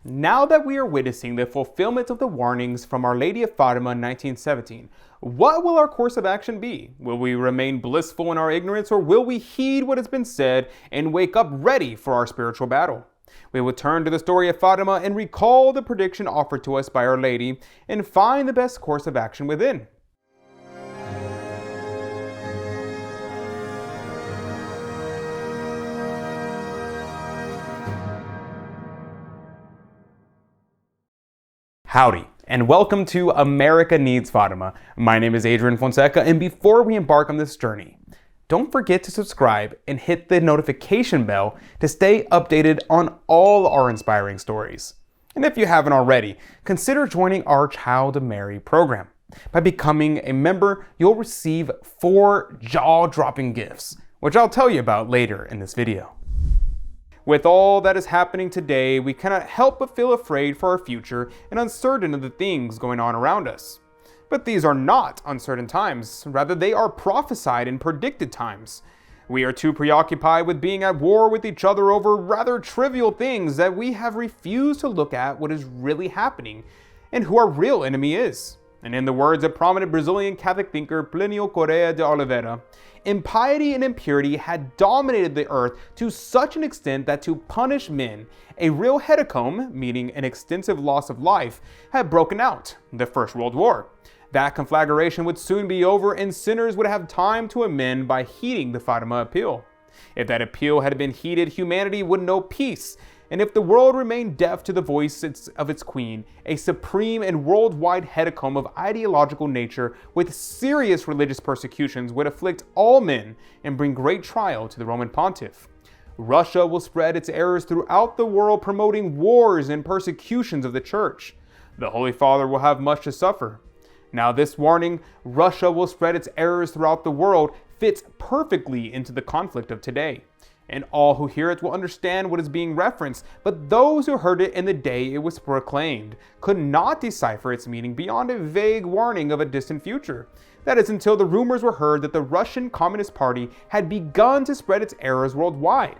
Now that we are witnessing the fulfillment of the warnings from Our Lady of Fatima in 1917, what will our course of action be? Will we remain blissful in our ignorance, or will we heed what has been said and wake up ready for our spiritual battle? We will turn to the story of Fatima and recall the prediction offered to us by Our Lady and find the best course of action within. Howdy, and welcome to America Needs Fatima. My name is Adrian Fonseca, and before we embark on this journey, don't forget to subscribe and hit the notification bell to stay updated on all our inspiring stories. And if you haven't already, consider joining our Child of Mary program. By becoming a member, you'll receive 4 jaw-dropping gifts, which I'll tell you about later in this video. With all that is happening today, we cannot help but feel afraid for our future and uncertain of the things going on around us. But these are not uncertain times, rather they are prophesied and predicted times. We are too preoccupied with being at war with each other over rather trivial things that we have refused to look at what is really happening and who our real enemy is. And in the words of prominent Brazilian Catholic thinker Plinio Corrêa de Oliveira, impiety and impurity had dominated the earth to such an extent that to punish men, a real hecatomb, meaning an extensive loss of life, had broken out, the First World War. That conflagration would soon be over and sinners would have time to amend by heeding the Fatima appeal. If that appeal had been heeded, humanity would know peace. And if the world remained deaf to the voice of its queen, a supreme and worldwide hecatomb of ideological nature with serious religious persecutions would afflict all men and bring great trial to the Roman Pontiff. Russia will spread its errors throughout the world, promoting wars and persecutions of the Church. The Holy Father will have much to suffer. Now this warning, Russia will spread its errors throughout the world, fits perfectly into the conflict of today. And all who hear it will understand what is being referenced, but those who heard it in the day it was proclaimed could not decipher its meaning beyond a vague warning of a distant future. That is until the rumors were heard that the Russian Communist Party had begun to spread its errors worldwide.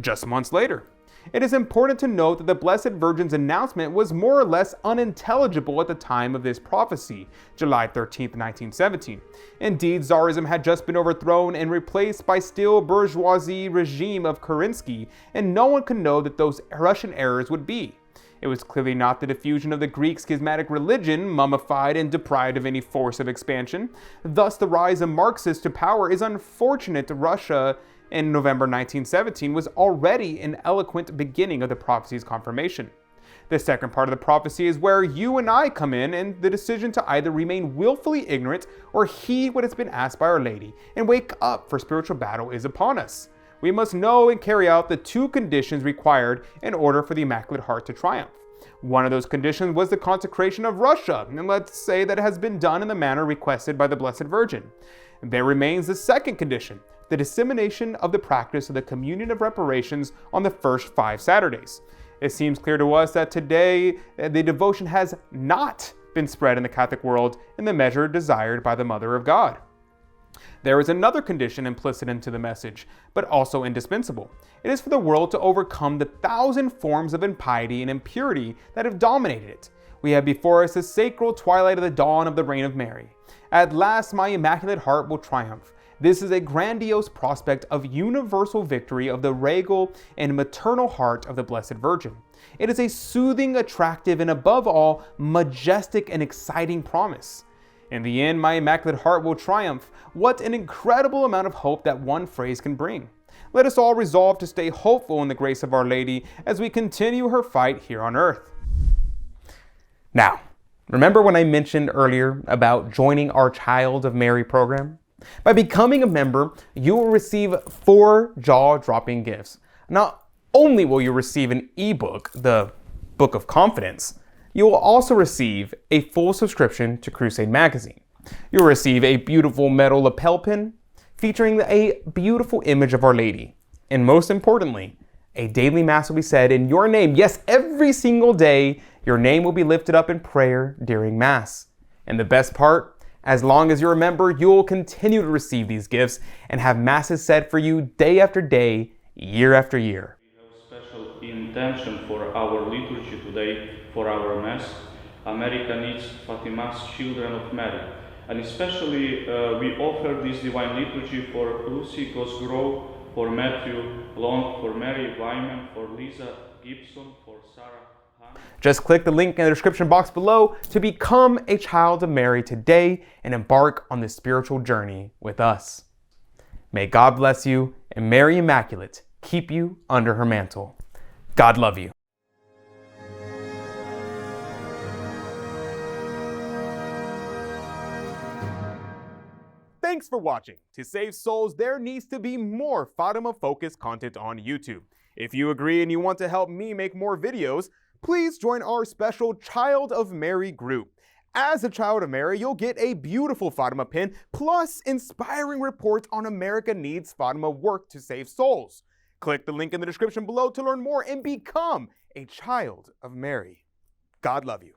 Just months later, it is important to note that the Blessed Virgin's announcement was more or less unintelligible at the time of this prophecy, July 13, 1917. Indeed, Tsarism had just been overthrown and replaced by still bourgeoisie regime of Kerensky, and no one could know that those Russian errors would be. It was clearly not the diffusion of the Greek schismatic religion, mummified and deprived of any force of expansion. Thus, the rise of Marxists to power is unfortunate. Russia in November 1917 was already an eloquent beginning of the prophecy's confirmation. The second part of the prophecy is where you and I come in, and the decision to either remain willfully ignorant or heed what has been asked by Our Lady and wake up for spiritual battle is upon us. We must know and carry out the 2 conditions required in order for the Immaculate Heart to triumph. One of those conditions was the consecration of Russia, and let's say that it has been done in the manner requested by the Blessed Virgin. There remains the second condition, the dissemination of the practice of the communion of reparations on the first 5 Saturdays. It seems clear to us that today the devotion has not been spread in the Catholic world in the measure desired by the Mother of God. There is another condition implicit into the message, but also indispensable. It is for the world to overcome the 1,000 forms of impiety and impurity that have dominated it. We have before us the sacred twilight of the dawn of the reign of Mary. At last my Immaculate Heart will triumph. This is a grandiose prospect of universal victory of the regal and maternal heart of the Blessed Virgin. It is a soothing, attractive, and above all, majestic and exciting promise. In the end, my Immaculate Heart will triumph. What an incredible amount of hope that one phrase can bring. Let us all resolve to stay hopeful in the grace of Our Lady as we continue her fight here on earth. Now, remember when I mentioned earlier about joining our Child of Mary program? By becoming a member, you will receive 4 jaw-dropping gifts. Not only will you receive an ebook, the Book of Confidence, you will also receive a full subscription to Crusade magazine. You'll receive a beautiful metal lapel pin featuring a beautiful image of Our Lady. And most importantly, a daily mass will be said in your name. Yes, every single day, your name will be lifted up in prayer during Mass. And the best part, as long as you're a member, you'll continue to receive these gifts and have Masses said for you day after day, year after year. No special intention for our liturgy today, for our Mass. America needs Fatima's children of Mary. And especially we offer this divine liturgy for Lucy Cosgrove, for Matthew Long, for Mary Wyman, for Lisa Gibson, for Sarah Hunt. Just click the link in the description box below to become a child of Mary today and embark on this spiritual journey with us. May God bless you and Mary Immaculate keep you under her mantle. God love you. Thanks for watching. To save souls, there needs to be more Fatima-focused content on YouTube. If you agree and you want to help me make more videos, please join our special Child of Mary group. As a Child of Mary, you'll get a beautiful Fatima pin, plus inspiring reports on America Needs Fatima work to save souls. Click the link in the description below to learn more and become a Child of Mary. God love you.